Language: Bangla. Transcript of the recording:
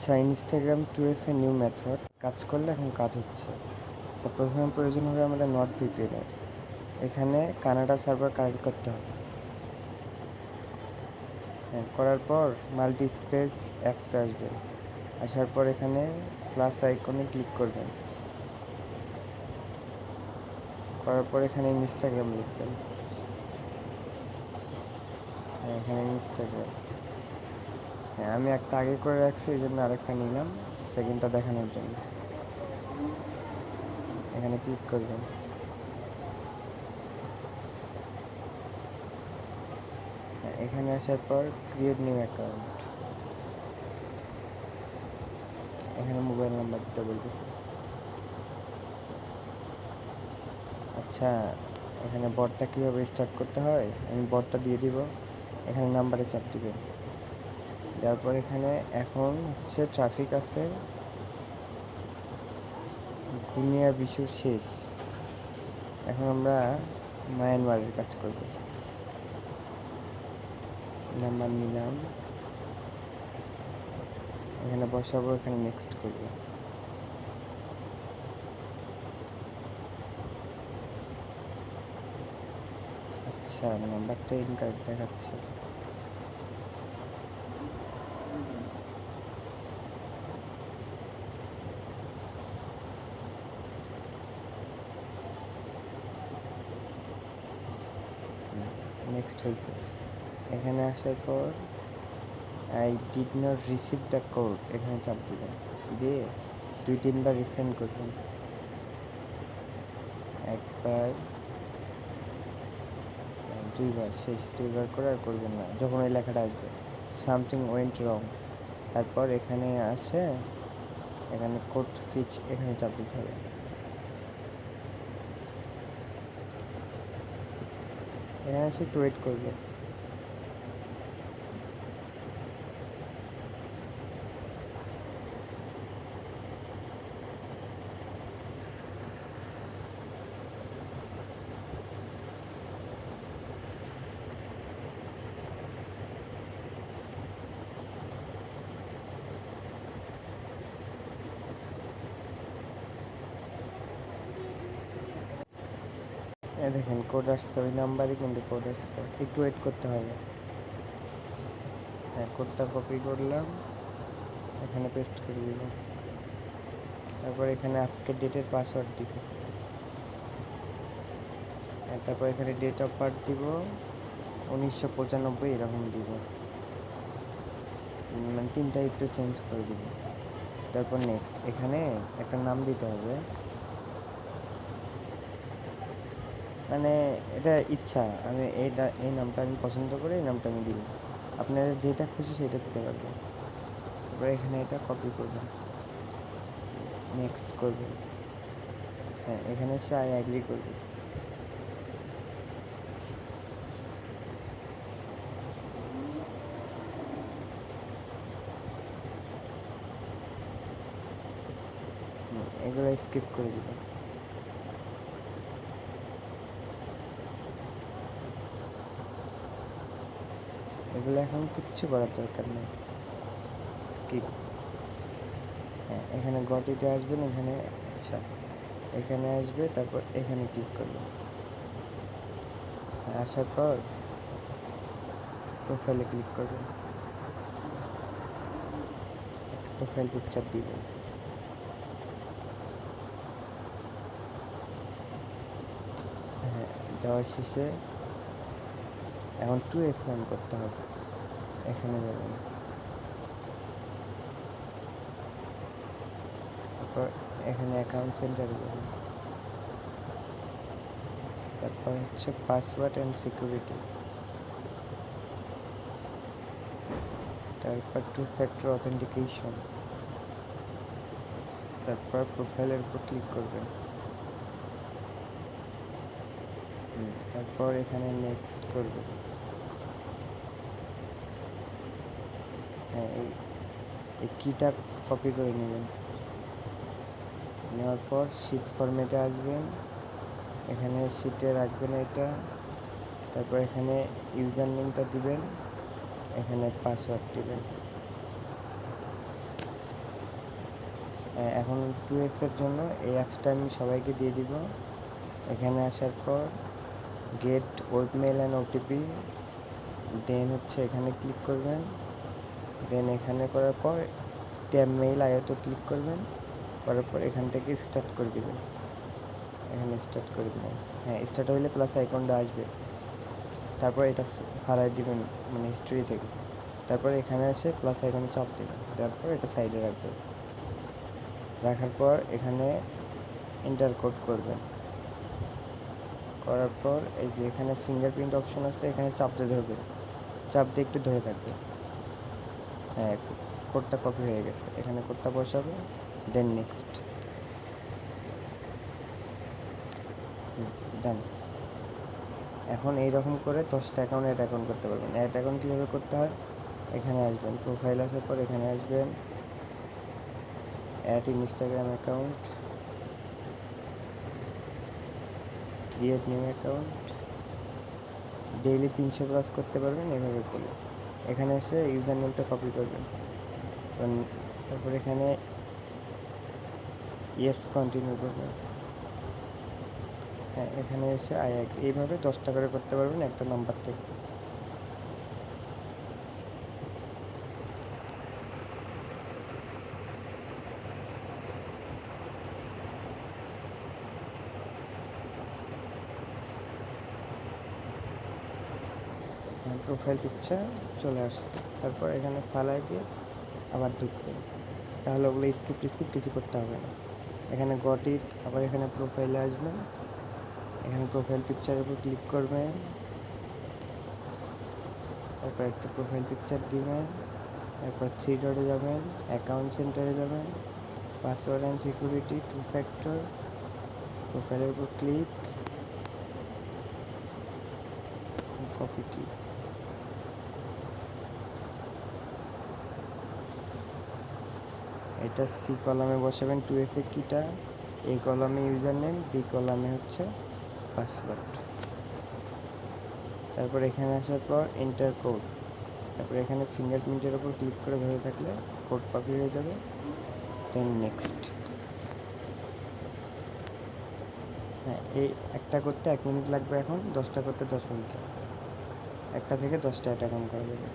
আচ্ছা, Instagram 2FA a new method কাজ করলে এখন কাজ হচ্ছে। তো প্রথমে প্রয়োজন হবে আমাদের নট ভিপিএনের। এখানে কানাডা সার্ভার কানেক্ট করতে হবে। করার পর মাল্টি স্পেস অ্যাপস আসবে। আসার পর এখানে প্লাস আইকনে ক্লিক করবেন। করার পর এখানে ইনস্টাগ্রাম লিখবেন। এখানে ইনস্টাগ্রাম। আমি একটা আগে করে রাখছি, এই জন্য আরেকটা নিলাম সেকেন্ডটা দেখানোর জন্য। এখানে ক্লিক করবেন। এখানে আসার পর ক্রিয়েট নিউ অ্যাকাউন্ট। এখানে মোবাইল নাম্বার দিতে বলতেছে। আচ্ছা, এখানে বটটা কীভাবে স্টার্ট করতে হয় আমি বটটা দিয়ে দিব। এখানে নাম্বারে চাপ দিবেন। দেওয়ার পর এখানে এখন হচ্ছে ট্রাফিক আছে গুনিয়া বিশুর শেষ। এখন আমরা মায়ানমারের কাজ করব। নাম্বার নিলাম, এখানে বসাবো, এখানে নেক্সট করব। আচ্ছা, নাম্বারটা ইনকারেক্ট দেখাচ্ছে। নেক্সট হয়েছে। এখানে আসার পর I did not receive the code, এখানে চাপ দিবেন। দিয়ে 2-3বার রিসেন্ড করবেন। একবার, দুইবার, শেষ। দুইবার করে আর করবেন না। যখন ওই লেখাটা আসবে সামথিং ওয়েন্ট রং, তারপর এখানে আসে, এখানে কোড ফিচ, এখানে চাপ দিতে হবে। এখানে এসে একটু ওয়েট করবে। দেখেন কোড আসছে, ওই নাম্বারই কিন্তু কোড আসছে। একটু ওয়েট করতে হবে। কোডটা কপি করলাম, এখানে পেস্ট করে দিব। তারপর এখানে আজকের ডেটের পাসওয়ার্ড দিব। তারপর এখানে ডেট অফ বার্থ দিব 1995, এরকম দিব। মানে তিনটা একটু চেঞ্জ করে দিব। তারপর নেক্সট, এখানে একটা নাম দিতে হবে। মানে এটা ইচ্ছা, আমি এই নামটা আমি পছন্দ করি, এই নামটা আমি দিব। আপনাদের যেটা খুশি সেটা দিতে পারবেন। তারপরে এখানে এটা কপি করবেন, নেক্সট করবেন। এখানে এসে আই অ্যাগ্রি করবেন। এগুলো স্কিপ করে দিবেন। এগুলো এখন কিচ্ছু করার দরকার নেই, স্কিপ। এখানে গটিতে আসবেন, এখানে আচ্ছা এখানে আসবে, তারপর এখানে ক্লিক করবেন। আসার পর প্রোফাইলে ক্লিক করবেন, প্রোফাইল পিকচার দিবেন। দেওয়ার শেষে এখন 2FA অন করতে হবে। এখানে যাবেন, তারপর এখানে অ্যাকাউন্ট সেন্টারে যাবেন। তারপর হচ্ছে পাসওয়ার্ড অ্যান্ড সিকিউরিটি, তারপর 2 ফ্যাক্টর অথেন্টিকেশন, তারপর প্রোফাইলের উপর ক্লিক করবেন। তারপর এখানে নেক্সট করবেন। এই কিটা কপি করে নেবেন। নেওয়ার পর শিট ফরম্যাটে আসবেন, এখানে শিটে রাখবেন এটা। তারপর এখানে ইউজার নেমটা দিবেন, এখানে পাসওয়ার্ড দিবেন। এখন 2F এর জন্য এই অ্যাপসটা আমি সবাইকে দিয়ে দিব। এখানে আসার পর get web mail and OTP, then হচ্ছে এখানে ক্লিক করবেন। দেন এখানে করার পর ট্যাব মেইল আয়ত ক্লিক করবেন, করার পর এখান থেকে স্টার্ট করে দেবেন। এখানে স্টার্ট করে দেবেন। হ্যাঁ, স্টার্ট হইলে প্লাস আইকনটা আসবে। তারপর এটা ফালাই দিবেন মানে হিস্ট্রি থেকে। তারপর এখানে এসে প্লাস আইকনে চাপ দেবেন, তারপর এটা সাইডে রাখবেন। রাখার পর এখানে এন্টার কোড করবেন। করার পর এই যে এখানে ফিঙ্গারপ্রিন্ট অপশন আছে, এখানে চাপ দিয়ে ধরবেন। চাপ দিয়ে একটু ধরে থাকবে। হ্যাঁ, কোডটা কপি হয়ে গেছে। এখানে কোডটা বসাবে, দেন নেক্সট। ডান। এখন এইরকম করে 10টা অ্যাকাউন্ট অ্যাড অ্যাকাউন্ট করতে পারবেন। অ্যাড অ্যাকাউন্ট কীভাবে করতে হয়, এখানে আসবেন, প্রোফাইল আসার পর এখানে আসবেন add Instagram account, create new account. Daily 300+ করতে পারবেন এভাবে করে। এখানে এসে ইউজার নেমটা কপি করবেন, তারপর এখানে ইয়েস কন্টিনিউ করবেন। হ্যাঁ, এখানে এসে এইভাবে 10টা করে করতে পারবেন একটা নাম্বার থেকে। প্রোফাইল পিকচার চলে আসছে। তারপর এখানে ফালাই দিয়ে আবার ঢুকবেন, তাহলে ওগুলো স্কিপ কিছু করতে হবে না। এখানে গট ইট, আবার এখানে প্রোফাইলে আসবেন, এখানে প্রোফাইল পিকচারের উপর ক্লিক করবেন, তারপর একটা প্রোফাইল পিকচার দিবেন, তারপর 3 ডটে যাবেন, অ্যাকাউন্ট সেন্টারে যাবেন, পাসওয়ার্ড অ্যান্ড সিকিউরিটি 2 ফ্যাক্টর, প্রোফাইলের উপর ক্লিক, কপি কি, এটা সি কলামে বসাবেন 2F এর কিটা, এই কলামে ইউজার নেম, বি কলামে হচ্ছে পাসওয়ার্ড। তারপর এখানে আসার পর এন্টার কোড, তারপর এখানে ফিঙ্গারপ্রিন্টের উপর ক্লিক করে ধরে থাকলে কোড কপি হয়ে যাবে, দেন নেক্সট। হ্যাঁ, এই একটা করতে 1 মিনিট লাগবে, এখন 10টা করতে 10 মিনিট লাগবে। একটা থেকে 10টা অ্যাড অ্যাকাউন্ট করা যাবে।